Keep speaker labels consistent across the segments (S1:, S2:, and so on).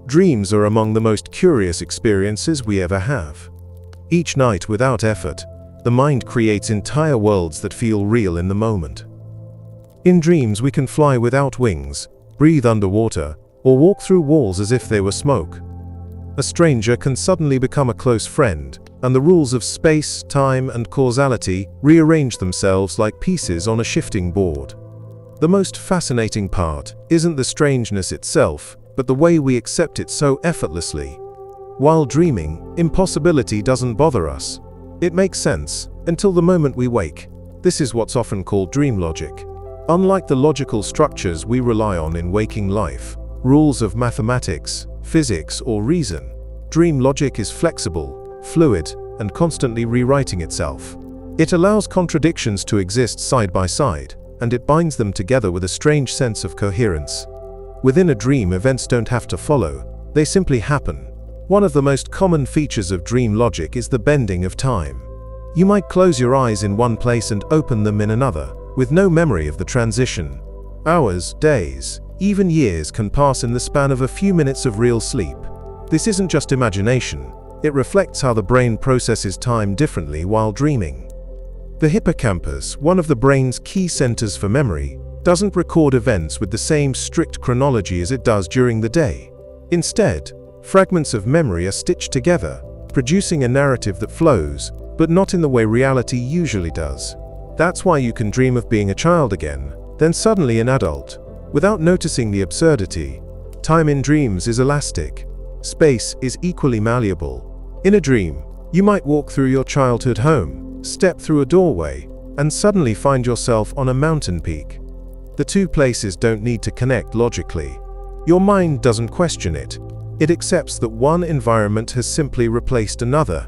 S1: Dreams are among the most curious experiences we ever have. Each night, without effort, the mind creates entire worlds that feel real in the moment. In dreams, we can fly without wings, breathe underwater, or walk through walls as if they were smoke. A stranger can suddenly become a close friend, and the rules of space, time, and causality rearrange themselves like pieces on a shifting board. The most fascinating part isn't the strangeness itself, but the way we accept it so effortlessly. While dreaming, impossibility doesn't bother us. It makes sense, until the moment we wake. This is what's often called dream logic. Unlike the logical structures we rely on in waking life, rules of mathematics, physics, or reason, dream logic is flexible, fluid, and constantly rewriting itself. It allows contradictions to exist side by side, and it binds them together with a strange sense of coherence. Within a dream, events don't have to follow, they simply happen. One of the most common features of dream logic is the bending of time. You might close your eyes in one place and open them in another, with no memory of the transition. Hours, days, even years can pass in the span of a few minutes of real sleep. This isn't just imagination, it reflects how the brain processes time differently while dreaming. The hippocampus, one of the brain's key centers for memory, doesn't record events with the same strict chronology as it does during the day. Instead, fragments of memory are stitched together, producing a narrative that flows, but not in the way reality usually does. That's why you can dream of being a child again, then suddenly an adult, without noticing the absurdity. Time in dreams is elastic. Space is equally malleable. In a dream, you might walk through your childhood home, step through a doorway, and suddenly find yourself on a mountain peak. The two places don't need to connect logically. Your mind doesn't question it. It accepts that one environment has simply replaced another,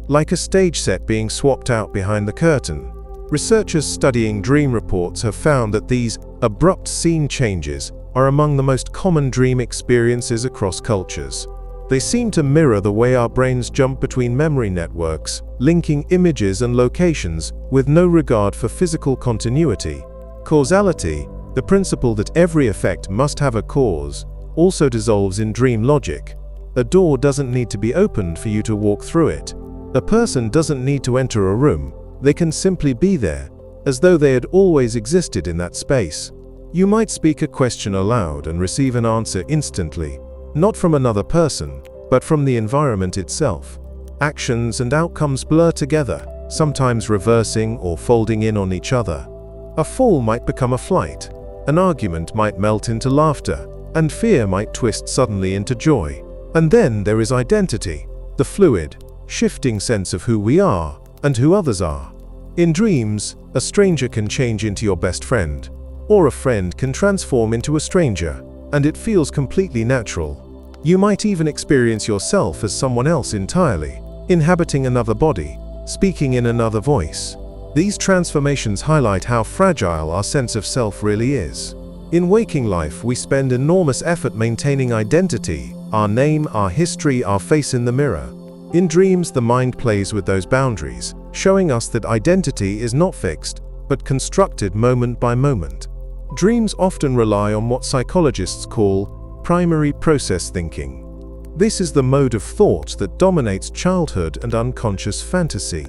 S1: like a stage set being swapped out behind the curtain. Researchers studying dream reports have found that these abrupt scene changes are among the most common dream experiences across cultures. They seem to mirror the way our brains jump between memory networks, linking images and locations with no regard for physical continuity. Causality, the principle that every effect must have a cause, also dissolves in dream logic. A door doesn't need to be opened for you to walk through it. A person doesn't need to enter a room, they can simply be there, as though they had always existed in that space. You might speak a question aloud and receive an answer instantly, not from another person, but from the environment itself. Actions and outcomes blur together, sometimes reversing or folding in on each other. A fall might become a flight, an argument might melt into laughter, and fear might twist suddenly into joy. And then there is identity, the fluid, shifting sense of who we are and who others are. In dreams, a stranger can change into your best friend, or a friend can transform into a stranger, and it feels completely natural. You might even experience yourself as someone else entirely, inhabiting another body, speaking in another voice. These transformations highlight how fragile our sense of self really is. In waking life, we spend enormous effort maintaining identity, our name, our history, our face in the mirror. In dreams, the mind plays with those boundaries, showing us that identity is not fixed, but constructed moment by moment. Dreams often rely on what psychologists call primary process thinking. This is the mode of thought that dominates childhood and unconscious fantasy,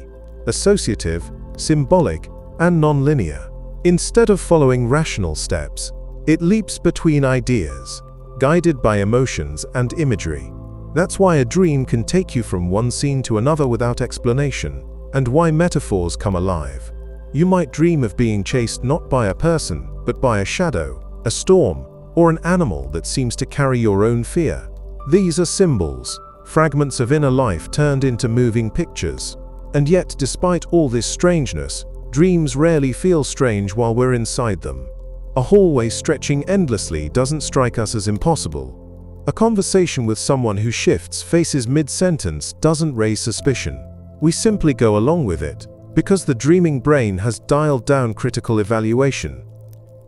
S1: associative, symbolic, and non-linear. Instead of following rational steps, it leaps between ideas, guided by emotions and imagery. That's why a dream can take you from one scene to another without explanation, and why metaphors come alive. You might dream of being chased not by a person, but by a shadow, a storm, or an animal that seems to carry your own fear. These are symbols, fragments of inner life turned into moving pictures. And yet, despite all this strangeness, dreams rarely feel strange while we're inside them. A hallway stretching endlessly doesn't strike us as impossible. A conversation with someone who shifts faces mid-sentence doesn't raise suspicion. We simply go along with it, because the dreaming brain has dialed down critical evaluation.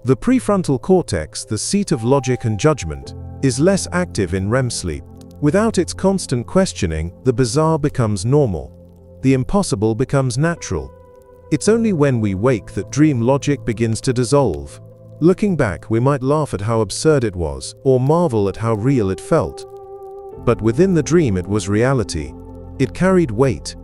S1: The prefrontal cortex, the seat of logic and judgment, is less active in REM sleep. Without its constant questioning, the bizarre becomes normal. The impossible becomes natural. It's only when we wake that dream logic begins to dissolve. Looking back, we might laugh at how absurd it was, or marvel at how real it felt. But within the dream it was reality. It carried weight.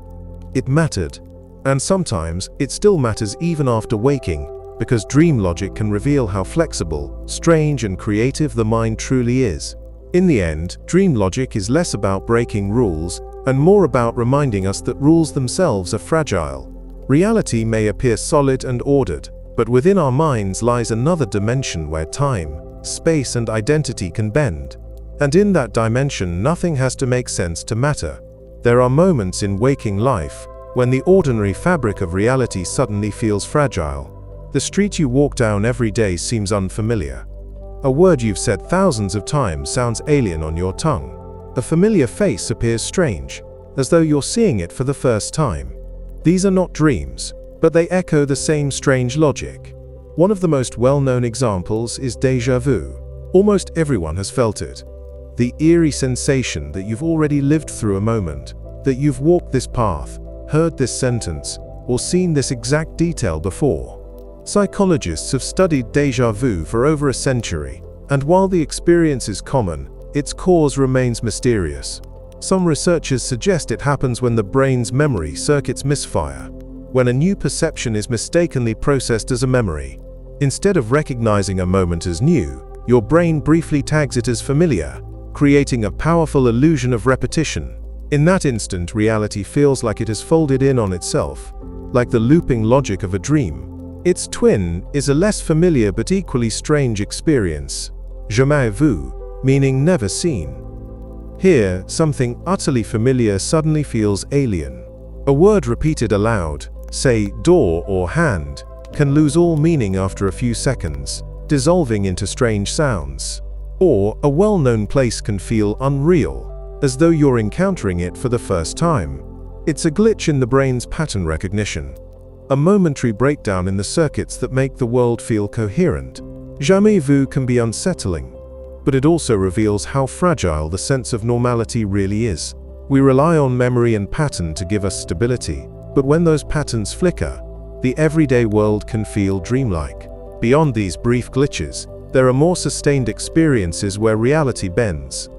S1: It mattered. And sometimes, it still matters even after waking, because dream logic can reveal how flexible, strange and creative the mind truly is. In the end, dream logic is less about breaking rules, and more about reminding us that rules themselves are fragile. Reality may appear solid and ordered, but within our minds lies another dimension where time, space and identity can bend. And in that dimension, nothing has to make sense to matter. There are moments in waking life when the ordinary fabric of reality suddenly feels fragile. The street you walk down every day seems unfamiliar. A word you've said thousands of times sounds alien on your tongue. A familiar face appears strange, as though you're seeing it for the first time. These are not dreams, but they echo the same strange logic. One of the most well-known examples is déjà vu. Almost everyone has felt it. The eerie sensation that you've already lived through a moment, that you've walked this path, heard this sentence, or seen this exact detail before. Psychologists have studied déjà vu for over a century, and while the experience is common, its cause remains mysterious. Some researchers suggest it happens when the brain's memory circuits misfire, when a new perception is mistakenly processed as a memory. Instead of recognizing a moment as new, your brain briefly tags it as familiar, creating a powerful illusion of repetition. In that instant, reality feels like it has folded in on itself, like the looping logic of a dream. Its twin is a less familiar but equally strange experience, jamais vu, meaning never seen. Here, something utterly familiar suddenly feels alien. A word repeated aloud, say door or hand, can lose all meaning after a few seconds, dissolving into strange sounds. Or, a well-known place can feel unreal, as though you're encountering it for the first time. It's a glitch in the brain's pattern recognition, a momentary breakdown in the circuits that make the world feel coherent. Jamais vu can be unsettling, but it also reveals how fragile the sense of normality really is. We rely on memory and pattern to give us stability, but when those patterns flicker, the everyday world can feel dreamlike. Beyond these brief glitches, there are more sustained experiences where reality bends.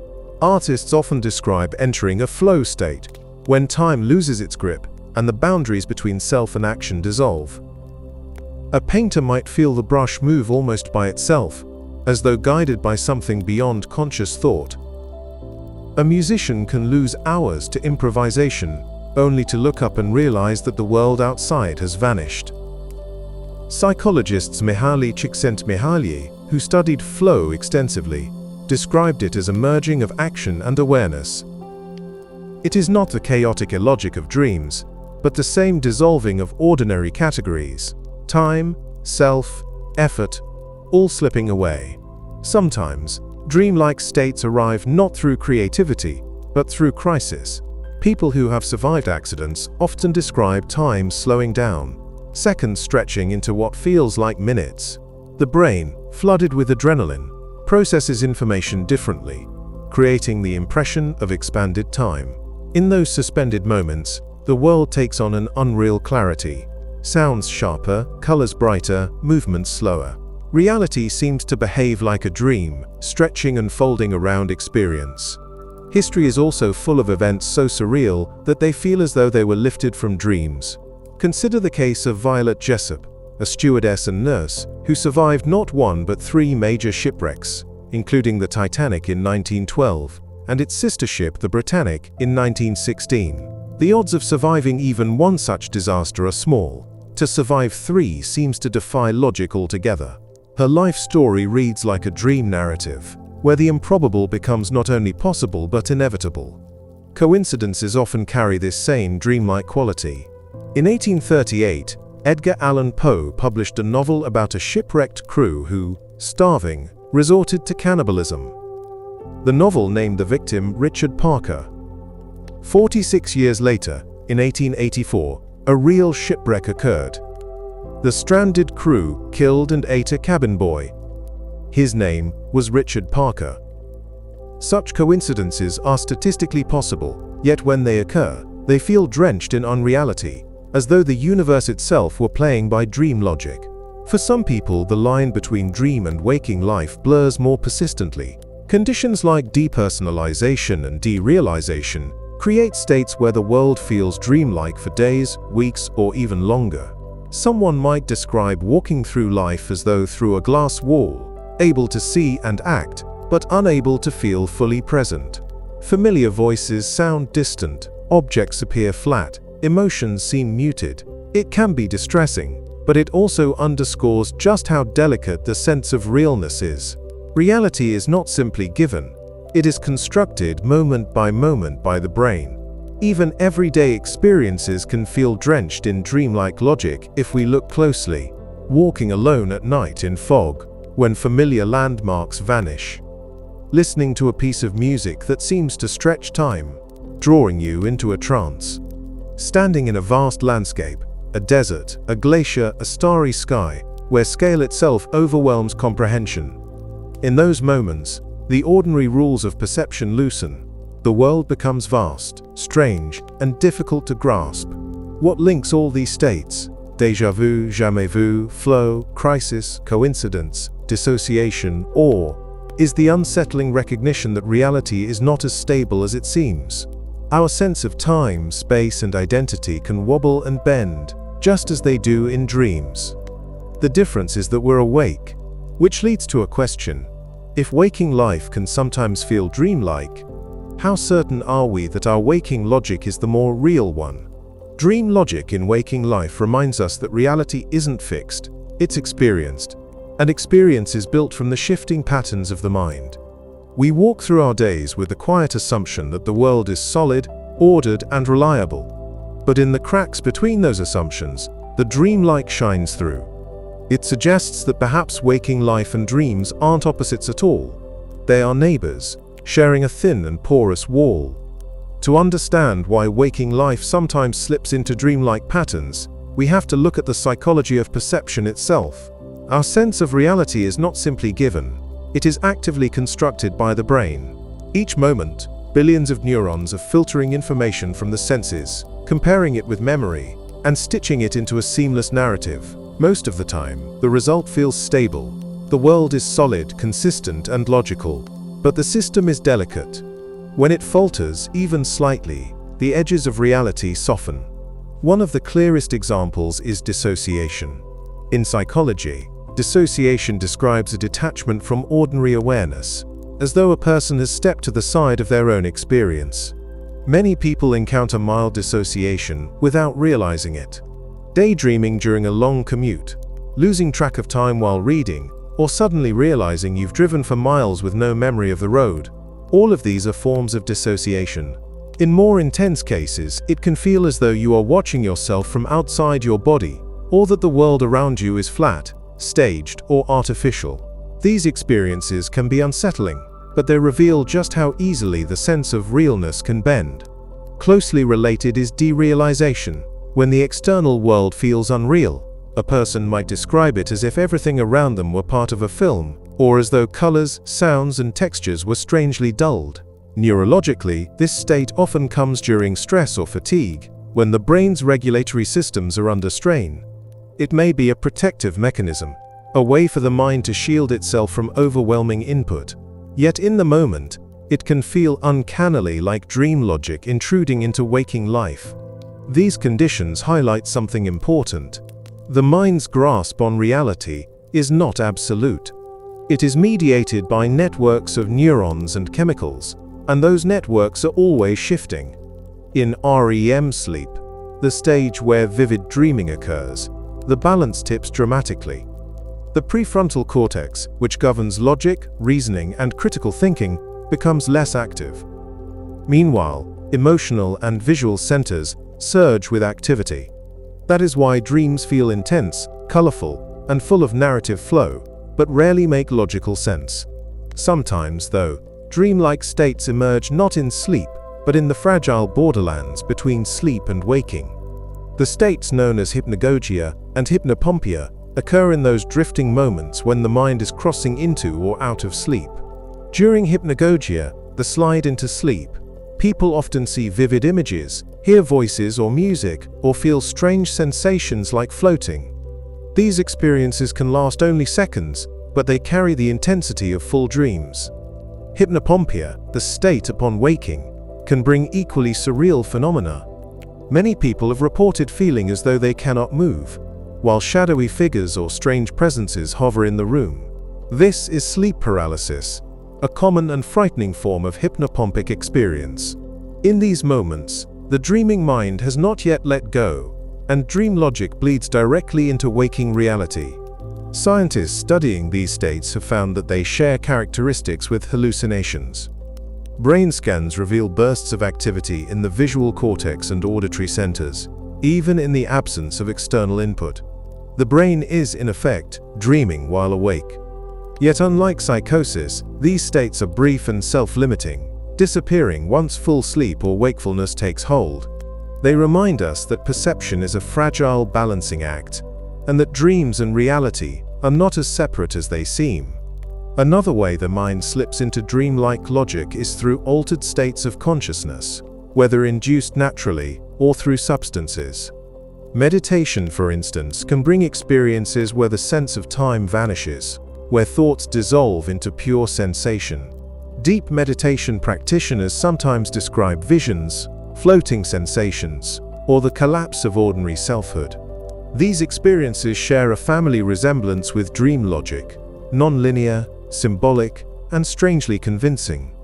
S1: Artists often describe entering a flow state, when time loses its grip and the boundaries between self and action dissolve. A painter might feel the brush move almost by itself, as though guided by something beyond conscious thought. A musician can lose hours to improvisation, only to look up and realize that the world outside has vanished. Psychologists Mihaly Csikszentmihalyi, who studied flow extensively, described it as a merging of action and awareness. It is not the chaotic illogic of dreams, but the same dissolving of ordinary categories, time, self, effort, all slipping away. Sometimes, dreamlike states arrive not through creativity, but through crisis. People who have survived accidents often describe time slowing down, seconds stretching into what feels like minutes. The brain, flooded with adrenaline, processes information differently, creating the impression of expanded time. In those suspended moments, the world takes on an unreal clarity. Sounds sharper, colors brighter, movements slower. Reality seems to behave like a dream, stretching and folding around experience. History is also full of events so surreal that they feel as though they were lifted from dreams. Consider the case of Violet Jessop, a stewardess and nurse who survived not one but 3 major shipwrecks, including the Titanic in 1912 and its sister ship the Britannic in 1916. The odds of surviving even one such disaster are small. To survive 3 seems to defy logic altogether. Her life story reads like a dream narrative, where the improbable becomes not only possible but inevitable. Coincidences often carry this same dreamlike quality. In 1838, Edgar Allan Poe published a novel about a shipwrecked crew who, starving, resorted to cannibalism. The novel named the victim Richard Parker. 46 years later, in 1884, a real shipwreck occurred. The stranded crew killed and ate a cabin boy. His name was Richard Parker. Such coincidences are statistically possible, yet when they occur, they feel drenched in unreality, as though the universe itself were playing by dream logic. For some people, the line between dream and waking life blurs more persistently. Conditions like depersonalization and derealization create states where the world feels dreamlike for days, weeks, or even longer. Someone might describe walking through life as though through a glass wall, able to see and act, but unable to feel fully present. Familiar voices sound distant, objects appear flat, emotions seem muted. It can be distressing, but it also underscores just how delicate the sense of realness is. Reality is not simply given, it is constructed moment by the brain. Even everyday experiences can feel drenched in dreamlike logic if we look closely. Walking alone at night in fog, when familiar landmarks vanish. Listening to a piece of music that seems to stretch time, drawing you into a trance. Standing in a vast landscape, a desert, a glacier, a starry sky, where scale itself overwhelms comprehension. In those moments, the ordinary rules of perception loosen. The world becomes vast, strange, and difficult to grasp. What links all these states? Déjà vu, jamais vu, flow, crisis, coincidence, dissociation, awe, is the unsettling recognition that reality is not as stable as it seems. Our sense of time, space, and identity can wobble and bend, just as they do in dreams. The difference is that we're awake, which leads to a question. If waking life can sometimes feel dreamlike, how certain are we that our waking logic is the more real one? Dream logic in waking life reminds us that reality isn't fixed, it's experienced, and experience is built from the shifting patterns of the mind. We walk through our days with the quiet assumption that the world is solid, ordered, and reliable. But in the cracks between those assumptions, the dreamlike shines through. It suggests that perhaps waking life and dreams aren't opposites at all. They are neighbors, sharing a thin and porous wall. To understand why waking life sometimes slips into dreamlike patterns, we have to look at the psychology of perception itself. Our sense of reality is not simply given, it is actively constructed by the brain. Each moment, billions of neurons are filtering information from the senses, comparing it with memory, and stitching it into a seamless narrative. Most of the time, the result feels stable. The world is solid, consistent, and logical, but the system is delicate. When it falters, even slightly, the edges of reality soften. One of the clearest examples is dissociation. In psychology, dissociation describes a detachment from ordinary awareness, as though a person has stepped to the side of their own experience. Many people encounter mild dissociation without realizing it. Daydreaming during a long commute, losing track of time while reading, or suddenly realizing you've driven for miles with no memory of the road. All of these are forms of dissociation. In more intense cases, it can feel as though you are watching yourself from outside your body, or that the world around you is flat, staged, or artificial. These experiences can be unsettling, but they reveal just how easily the sense of realness can bend. Closely related is derealization. When the external world feels unreal, a person might describe it as if everything around them were part of a film, or as though colors, sounds, and textures were strangely dulled. Neurologically, this state often comes during stress or fatigue, when the brain's regulatory systems are under strain. It may be a protective mechanism, a way for the mind to shield itself from overwhelming input. Yet in the moment, it can feel uncannily like dream logic intruding into waking life. These conditions highlight something important. The mind's grasp on reality is not absolute. It is mediated by networks of neurons and chemicals, and those networks are always shifting. In REM sleep, the stage where vivid dreaming occurs, the balance tips dramatically. The prefrontal cortex, which governs logic, reasoning, and critical thinking, becomes less active. Meanwhile, emotional and visual centers surge with activity. That is why dreams feel intense, colorful, and full of narrative flow, but rarely make logical sense. Sometimes, though, dreamlike states emerge not in sleep, but in the fragile borderlands between sleep and waking. The states known as hypnagogia and hypnopompia occur in those drifting moments when the mind is crossing into or out of sleep. During hypnagogia, the slide into sleep, people often see vivid images, hear voices or music, or feel strange sensations like floating. These experiences can last only seconds, but they carry the intensity of full dreams. Hypnopompia, the state upon waking, can bring equally surreal phenomena. Many people have reported feeling as though they cannot move, while shadowy figures or strange presences hover in the room. This is sleep paralysis, a common and frightening form of hypnopompic experience. In these moments, the dreaming mind has not yet let go, and dream logic bleeds directly into waking reality. Scientists studying these states have found that they share characteristics with hallucinations. Brain scans reveal bursts of activity in the visual cortex and auditory centers, even in the absence of external input. The brain is, in effect, dreaming while awake. Yet unlike psychosis, these states are brief and self-limiting, disappearing once full sleep or wakefulness takes hold. They remind us that perception is a fragile balancing act, and that dreams and reality are not as separate as they seem. Another way the mind slips into dreamlike logic is through altered states of consciousness, whether induced naturally or through substances. Meditation, for instance, can bring experiences where the sense of time vanishes, where thoughts dissolve into pure sensation. Deep meditation practitioners sometimes describe visions, floating sensations, or the collapse of ordinary selfhood. These experiences share a family resemblance with dream logic, non-linear, symbolic, and strangely convincing.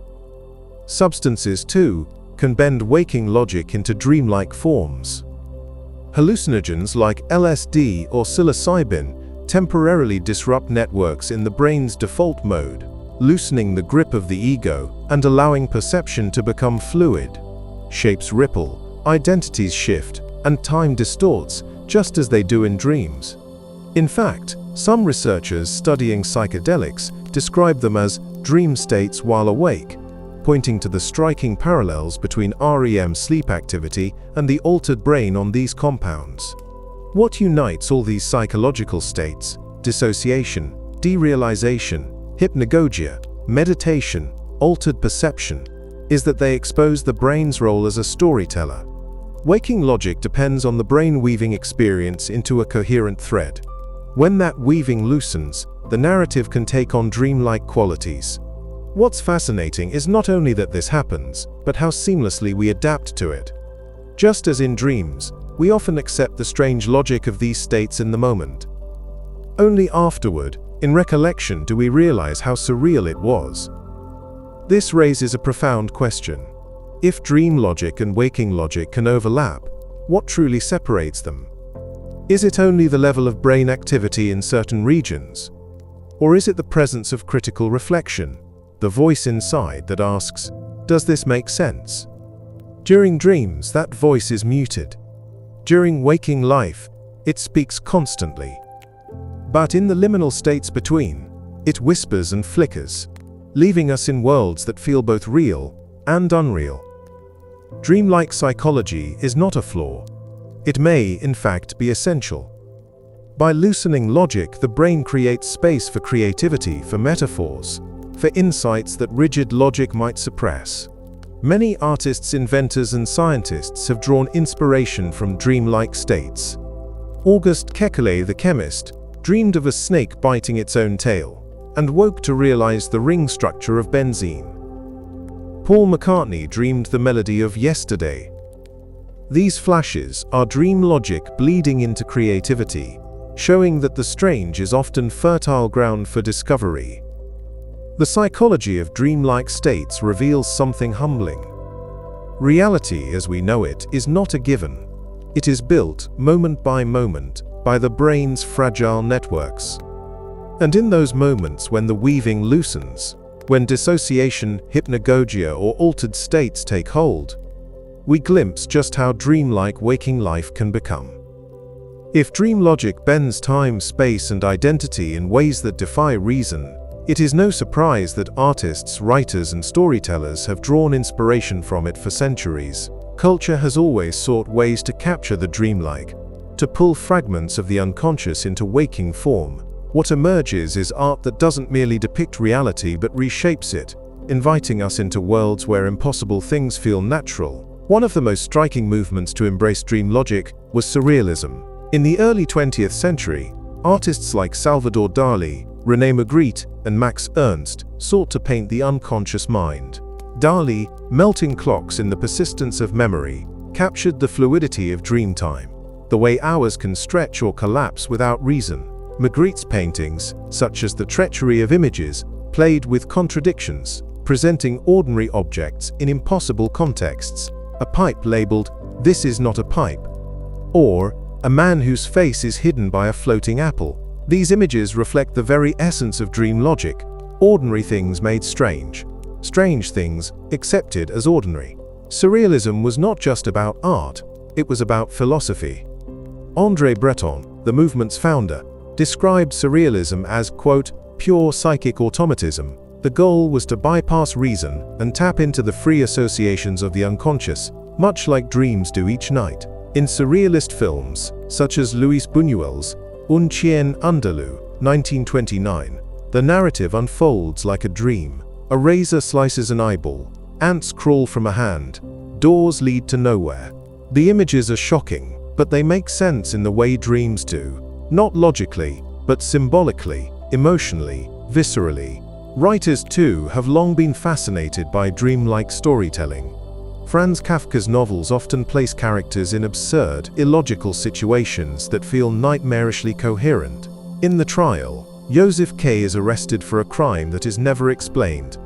S1: Substances, too, can bend waking logic into dreamlike forms. Hallucinogens like LSD or psilocybin temporarily disrupt networks in the brain's default mode, loosening the grip of the ego and allowing perception to become fluid. Shapes ripple, identities shift, and time distorts, just as they do in dreams. In fact, some researchers studying psychedelics describe them as dream states while awake, pointing to the striking parallels between REM sleep activity and the altered brain on these compounds. What unites all these psychological states, dissociation, derealization, hypnagogia, meditation, altered perception, is that they expose the brain's role as a storyteller. Waking logic depends on the brain weaving experience into a coherent thread. When that weaving loosens, the narrative can take on dreamlike qualities. What's fascinating is not only that this happens, but how seamlessly we adapt to it. Just as in dreams, we often accept the strange logic of these states in the moment. Only afterward, in recollection, do we realize how surreal it was. This raises a profound question. If dream logic and waking logic can overlap, what truly separates them? Is it only the level of brain activity in certain regions? Or is it the presence of critical reflection, the voice inside that asks, does this make sense? During dreams, that voice is muted. During waking life, it speaks constantly. But in the liminal states between, it whispers and flickers, leaving us in worlds that feel both real and unreal. Dreamlike psychology is not a flaw. It may, in fact, be essential. By loosening logic, the brain creates space for creativity, for metaphors, for insights that rigid logic might suppress. Many artists, inventors, and scientists have drawn inspiration from dreamlike states. Auguste Kekulé, the chemist, dreamed of a snake biting its own tail, and woke to realize the ring structure of benzene. Paul McCartney dreamed the melody of Yesterday. These flashes are dream logic bleeding into creativity, showing that the strange is often fertile ground for discovery. The psychology of dreamlike states reveals something humbling. Reality, as we know it, is not a given. It is built, moment by moment, by the brain's fragile networks. And in those moments when the weaving loosens, when dissociation, hypnagogia, or altered states take hold, we glimpse just how dreamlike waking life can become. If dream logic bends time, space, and identity in ways that defy reason, it is no surprise that artists, writers, and storytellers have drawn inspiration from it for centuries. Culture has always sought ways to capture the dreamlike, to pull fragments of the unconscious into waking form. What emerges is art that doesn't merely depict reality but reshapes it, inviting us into worlds where impossible things feel natural. One of the most striking movements to embrace dream logic was surrealism. In the early 20th century, artists like Salvador Dalí, René Magritte, and Max Ernst sought to paint the unconscious mind. Dalí, melting clocks in the persistence of memory, captured the fluidity of dream time, the way hours can stretch or collapse without reason. Magritte's paintings, such as The Treachery of Images, played with contradictions, presenting ordinary objects in impossible contexts. A pipe labeled, "This is not a pipe," or a man whose face is hidden by a floating apple. These images reflect the very essence of dream logic: ordinary things made strange, strange things accepted as ordinary. Surrealism was not just about art, it was about philosophy. André Breton, the movement's founder, described surrealism as, quote, "pure psychic automatism." The goal was to bypass reason and tap into the free associations of the unconscious, much like dreams do each night. In surrealist films, such as Luis Buñuel's Un Chien Andalou, 1929, the narrative unfolds like a dream. A razor slices an eyeball, ants crawl from a hand, doors lead to nowhere. The images are shocking, but they make sense in the way dreams do. Not logically, but symbolically, emotionally, viscerally. Writers, too, have long been fascinated by dreamlike storytelling. Franz Kafka's novels often place characters in absurd, illogical situations that feel nightmarishly coherent. In The Trial, Joseph K. is arrested for a crime that is never explained,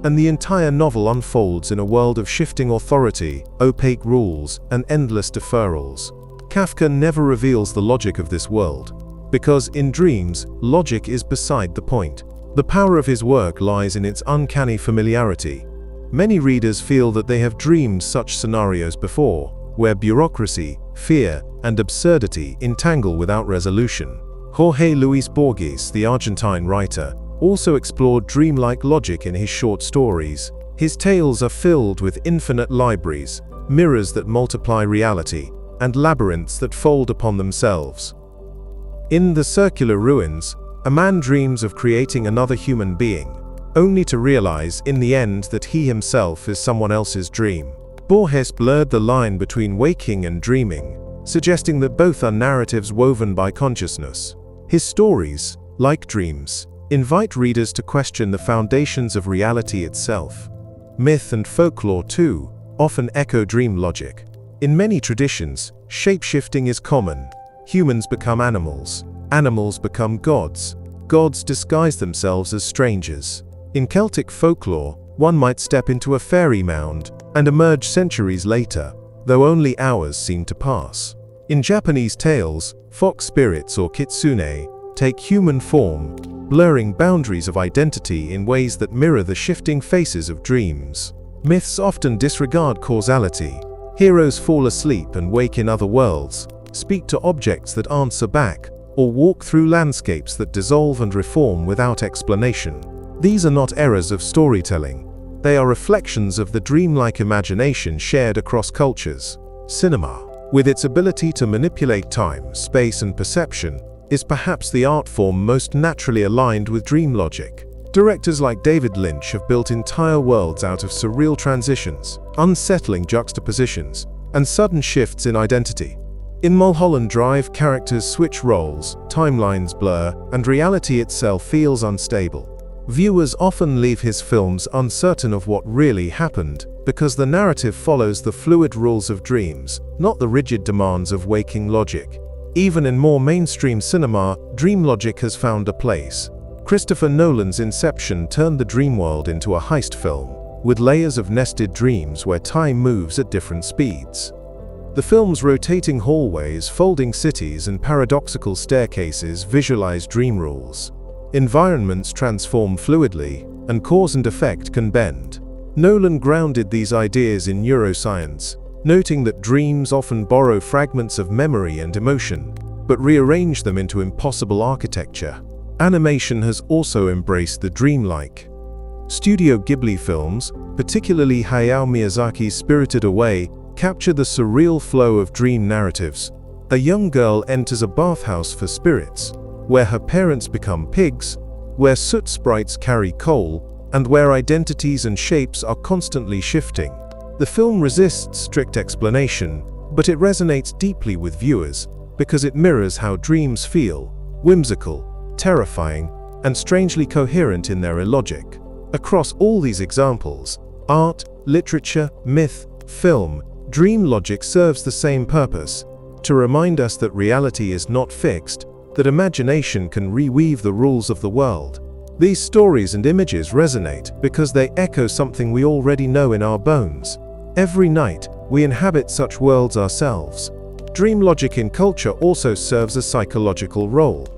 S1: and the entire novel unfolds in a world of shifting authority, opaque rules, and endless deferrals. Kafka never reveals the logic of this world, because in dreams, logic is beside the point. The power of his work lies in its uncanny familiarity. Many readers feel that they have dreamed such scenarios before, where bureaucracy, fear, and absurdity entangle without resolution. Jorge Luis Borges, the Argentine writer, also explored dreamlike logic in his short stories. His tales are filled with infinite libraries, mirrors that multiply reality, and labyrinths that fold upon themselves. In The Circular Ruins, a man dreams of creating another human being, only to realize in the end that he himself is someone else's dream. Borges blurred the line between waking and dreaming, suggesting that both are narratives woven by consciousness. His stories, like dreams, invite readers to question the foundations of reality itself. Myth and folklore, too, often echo dream logic. In many traditions, shape-shifting is common. Humans become animals, animals become gods, gods disguise themselves as strangers. In Celtic folklore, one might step into a fairy mound and emerge centuries later, though only hours seem to pass. In Japanese tales, fox spirits or kitsune take human form, blurring boundaries of identity in ways that mirror the shifting faces of dreams. Myths often disregard causality. Heroes fall asleep and wake in other worlds, speak to objects that answer back, or walk through landscapes that dissolve and reform without explanation. These are not errors of storytelling. They are reflections of the dreamlike imagination shared across cultures. Cinema, with its ability to manipulate time, space, and perception, is perhaps the art form most naturally aligned with dream logic. Directors like David Lynch have built entire worlds out of surreal transitions, unsettling juxtapositions, and sudden shifts in identity. In Mulholland Drive, characters switch roles, timelines blur, and reality itself feels unstable. Viewers often leave his films uncertain of what really happened, because the narrative follows the fluid rules of dreams, not the rigid demands of waking logic. Even in more mainstream cinema, dream logic has found a place. Christopher Nolan's Inception turned the dream world into a heist film, with layers of nested dreams where time moves at different speeds. The film's rotating hallways, folding cities, and paradoxical staircases visualize dream rules. Environments transform fluidly, and cause and effect can bend. Nolan grounded these ideas in neuroscience, noting that dreams often borrow fragments of memory and emotion, but rearrange them into impossible architecture. Animation has also embraced the dreamlike. Studio Ghibli films, particularly Hayao Miyazaki's Spirited Away, capture the surreal flow of dream narratives. A young girl enters a bathhouse for spirits, where her parents become pigs, where soot sprites carry coal, and where identities and shapes are constantly shifting. The film resists strict explanation, but it resonates deeply with viewers because it mirrors how dreams feel: whimsical, terrifying, and strangely coherent in their illogic. Across all these examples, art, literature, myth, film, dream logic serves the same purpose: to remind us that reality is not fixed, that imagination can reweave the rules of the world. These stories and images resonate because they echo something we already know in our bones. Every night, we inhabit such worlds ourselves. Dream logic in culture also serves a psychological role.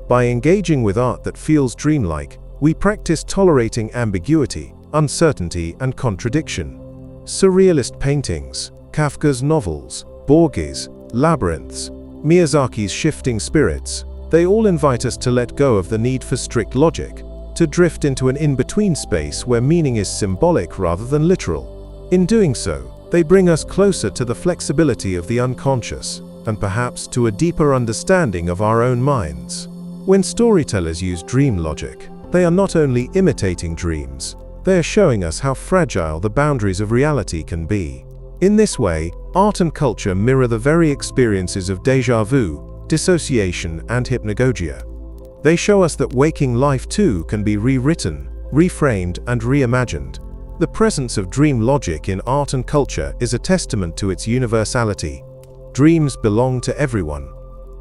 S1: By engaging with art that feels dreamlike, we practice tolerating ambiguity, uncertainty, and contradiction. Surrealist paintings, Kafka's novels, Borges' labyrinths, Miyazaki's shifting spirits, they all invite us to let go of the need for strict logic, to drift into an in-between space where meaning is symbolic rather than literal. In doing so, they bring us closer to the flexibility of the unconscious, and perhaps to a deeper understanding of our own minds. When storytellers use dream logic, they are not only imitating dreams, they are showing us how fragile the boundaries of reality can be. In this way, art and culture mirror the very experiences of déjà vu, dissociation, and hypnagogia. They show us that waking life too can be rewritten, reframed, and reimagined. The presence of dream logic in art and culture is a testament to its universality. Dreams belong to everyone,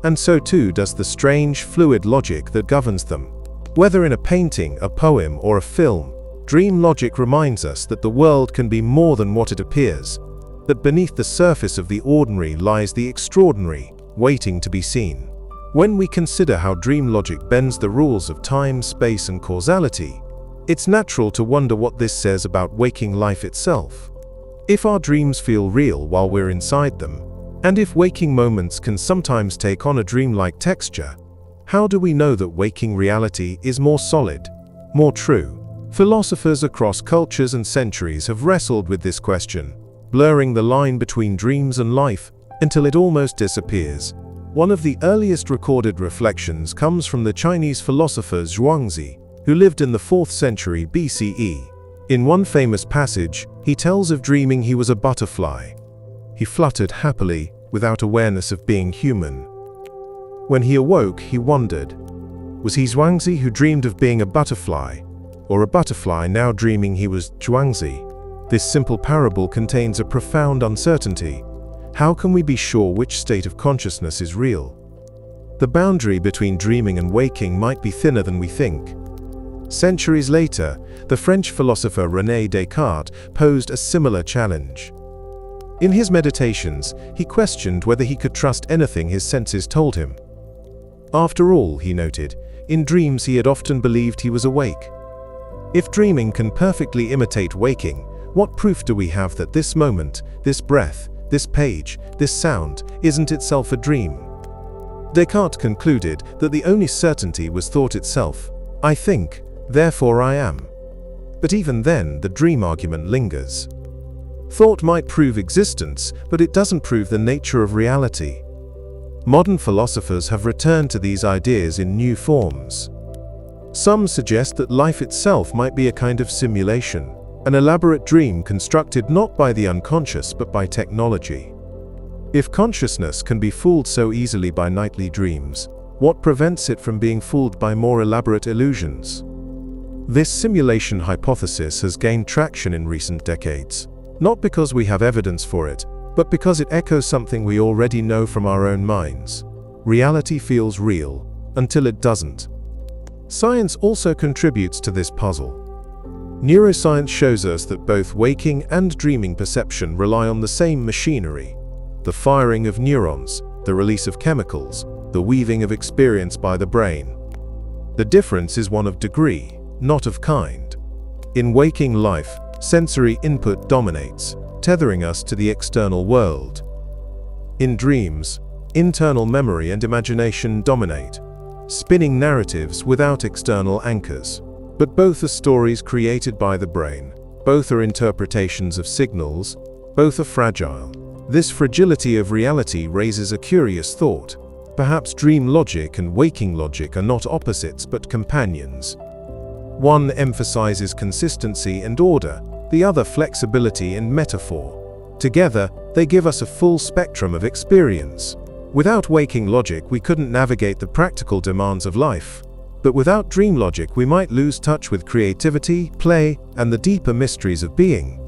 S1: and so too does the strange, fluid logic that governs them. Whether in a painting, a poem, or a film, dream logic reminds us that the world can be more than what it appears, that beneath the surface of the ordinary lies the extraordinary, waiting to be seen. When we consider how dream logic bends the rules of time, space, and causality, it's natural to wonder what this says about waking life itself. If our dreams feel real while we're inside them, and if waking moments can sometimes take on a dreamlike texture, how do we know that waking reality is more solid, more true? Philosophers across cultures and centuries have wrestled with this question, blurring the line between dreams and life until it almost disappears. One of the earliest recorded reflections comes from the Chinese philosopher Zhuangzi, who lived in the 4th century BCE. In one famous passage, he tells of dreaming he was a butterfly. He fluttered happily, without awareness of being human. When he awoke, he wondered, was he Zhuangzi who dreamed of being a butterfly, or a butterfly now dreaming he was Zhuangzi? This simple parable contains a profound uncertainty. How can we be sure which state of consciousness is real? The boundary between dreaming and waking might be thinner than we think. Centuries later, the French philosopher René Descartes posed a similar challenge. In his meditations, he questioned whether he could trust anything his senses told him. After all, he noted, in dreams he had often believed he was awake. If dreaming can perfectly imitate waking, what proof do we have that this moment, this breath, this page, this sound, isn't itself a dream? Descartes concluded that the only certainty was thought itself. I think, therefore I am. But even then, the dream argument lingers. Thought might prove existence, but it doesn't prove the nature of reality. Modern philosophers have returned to these ideas in new forms. Some suggest that life itself might be a kind of simulation, an elaborate dream constructed not by the unconscious but by technology. If consciousness can be fooled so easily by nightly dreams, what prevents it from being fooled by more elaborate illusions? This simulation hypothesis has gained traction in recent decades, not because we have evidence for it, but because it echoes something we already know from our own minds. Reality feels real, until it doesn't. Science also contributes to this puzzle. Neuroscience shows us that both waking and dreaming perception rely on the same machinery: the firing of neurons, the release of chemicals, the weaving of experience by the brain. The difference is one of degree, not of kind. In waking life, sensory input dominates, tethering us to the external world. In dreams, internal memory and imagination dominate, spinning narratives without external anchors. But both are stories created by the brain, both are interpretations of signals, both are fragile. This fragility of reality raises a curious thought. Perhaps dream logic and waking logic are not opposites but companions. One emphasizes consistency and order, the other flexibility and metaphor. Together, they give us a full spectrum of experience. Without waking logic, we couldn't navigate the practical demands of life. But without dream logic, we might lose touch with creativity, play, and the deeper mysteries of being.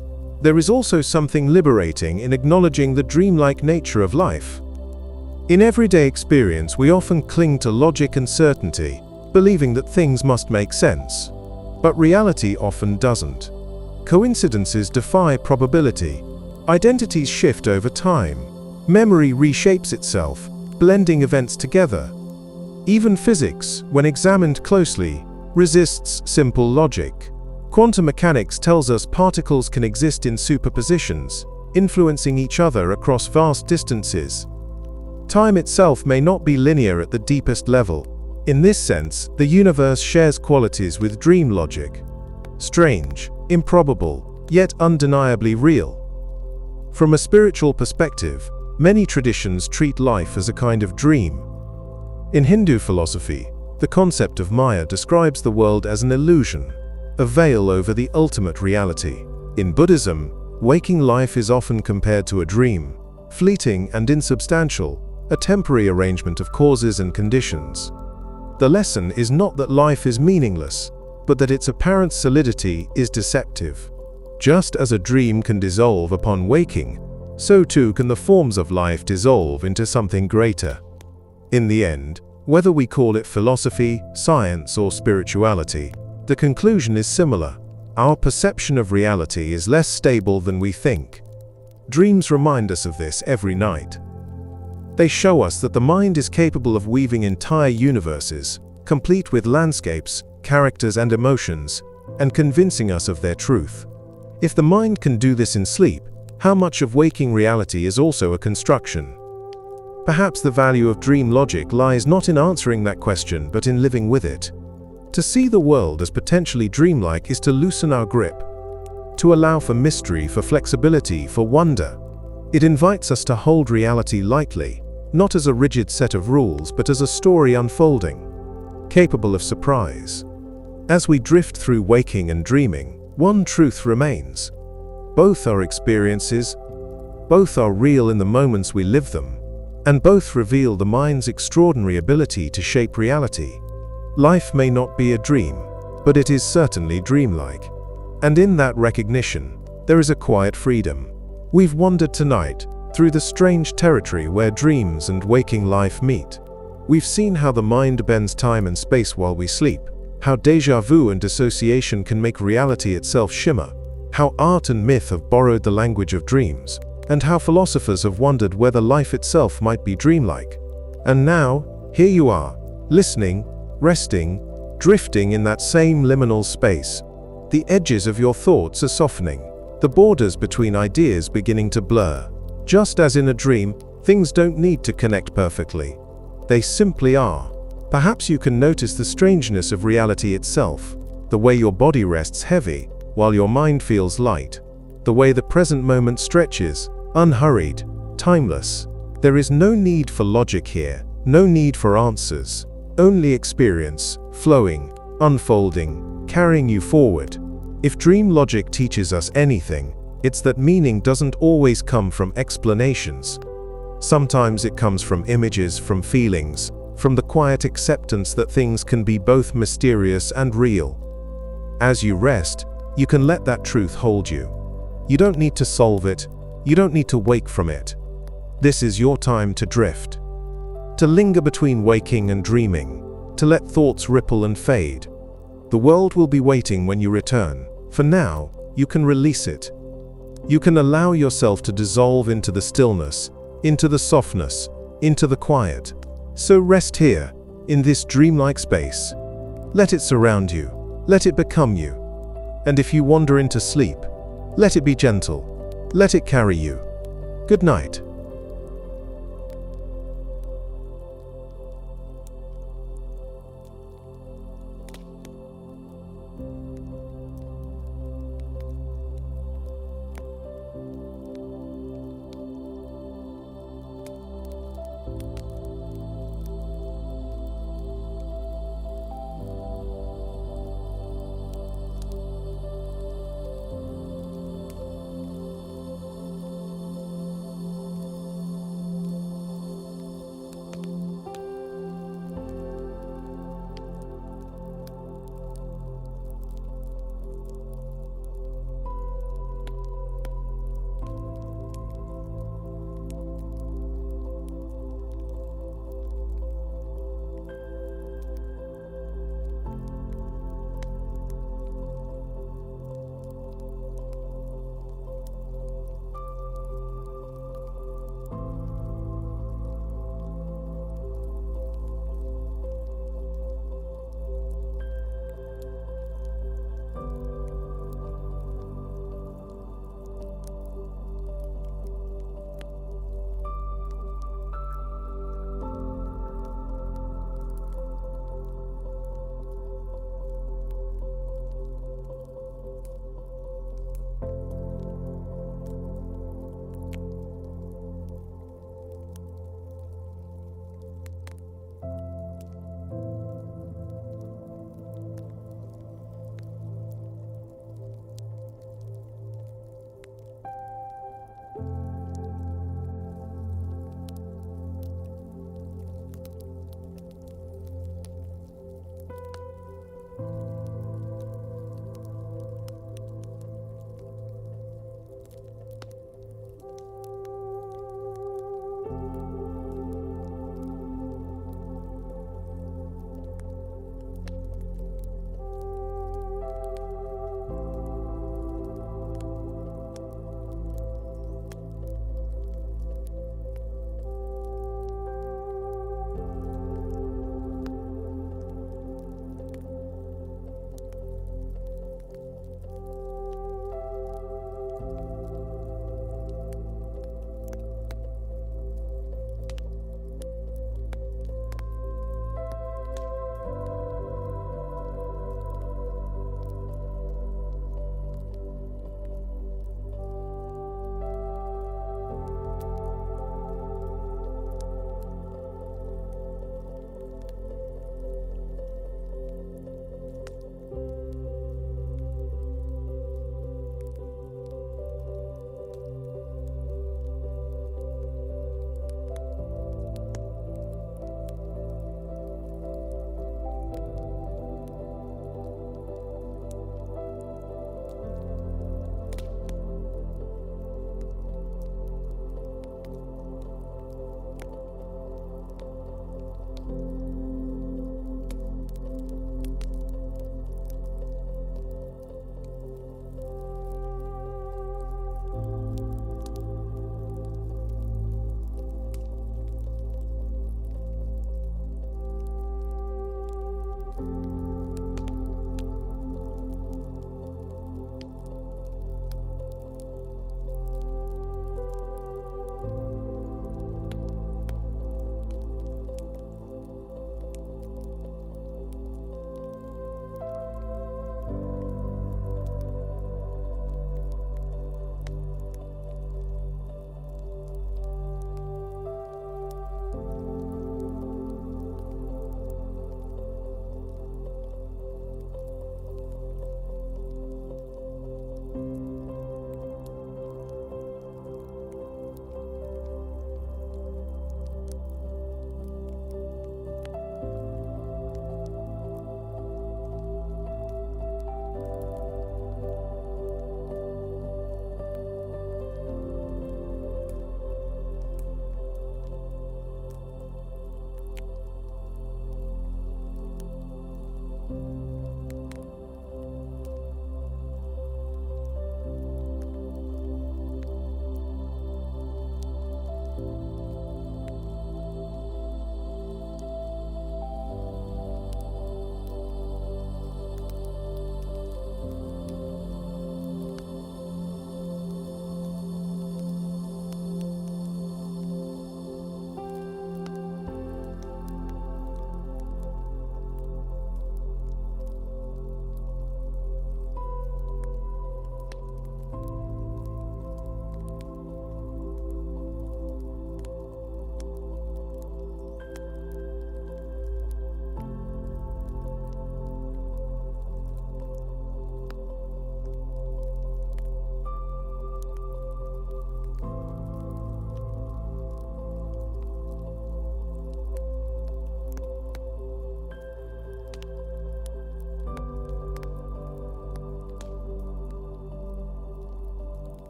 S1: There is also something liberating in acknowledging the dreamlike nature of life. In everyday experience, we often cling to logic and certainty, believing that things must make sense. But reality often doesn't. Coincidences defy probability. Identities shift over time. Memory reshapes itself, blending events together. Even physics, when examined closely, resists simple logic. Quantum mechanics tells us particles can exist in superpositions, influencing each other across vast distances. Time itself may not be linear at the deepest level. In this sense, the universe shares qualities with dream logic. Strange, improbable, yet undeniably real. From a spiritual perspective, many traditions treat life as a kind of dream. In Hindu philosophy, the concept of Maya describes the world as an illusion, a veil over the ultimate reality. In Buddhism, waking life is often compared to a dream, fleeting and insubstantial, a temporary arrangement of causes and conditions. The lesson is not that life is meaningless, but that its apparent solidity is deceptive. Just as a dream can dissolve upon waking, so too can the forms of life dissolve into something greater. In the end, whether we call it philosophy, science, or spirituality, the conclusion is similar. Our perception of reality is less stable than we think. Dreams remind us of this every night. They show us that the mind is capable of weaving entire universes, complete with landscapes, characters, and emotions, and convincing us of their truth. If the mind can do this in sleep, how much of waking reality is also a construction? Perhaps the value of dream logic lies not in answering that question, but in living with it. To see the world as potentially dreamlike is to loosen our grip, to allow for mystery, for flexibility, for wonder. It invites us to hold reality lightly, not as a rigid set of rules, but as a story unfolding, capable of surprise. As we drift through waking and dreaming, one truth remains. Both are experiences, both are real in the moments we live them, and both reveal the mind's extraordinary ability to shape reality. Life may not be a dream, but it is certainly dreamlike. And in that recognition, there is a quiet freedom. We've wandered tonight through the strange territory where dreams and waking life meet. We've seen how the mind bends time and space while we sleep, how déjà vu and dissociation can make reality itself shimmer, how art and myth have borrowed the language of dreams, and how philosophers have wondered whether life itself might be dreamlike. And now, here you are, listening, resting, drifting in that same liminal space. The edges of your thoughts are softening, the borders between ideas beginning to blur. Just as in a dream, things don't need to connect perfectly. They simply are. Perhaps you can notice the strangeness of reality itself, the way your body rests heavy, while your mind feels light, the way the present moment stretches, unhurried, timeless. There is no need for logic here, no need for answers, only experience, flowing, unfolding, carrying you forward. If dream logic teaches us anything, it's that meaning doesn't always come from explanations. Sometimes it comes from images, from feelings, from the quiet acceptance that things can be both mysterious and real. As you rest, you can let that truth hold you. You don't need to solve it, you don't need to wake from it. This is your time to drift, to linger between waking and dreaming, to let thoughts ripple and fade. The world will be waiting when you return. For now, you can release it. You can allow yourself to dissolve into the stillness, into the softness, into the quiet. So rest here, in this dreamlike space. Let it surround you, let it become you. And if you wander into sleep, let it be gentle, let it carry you. Good night.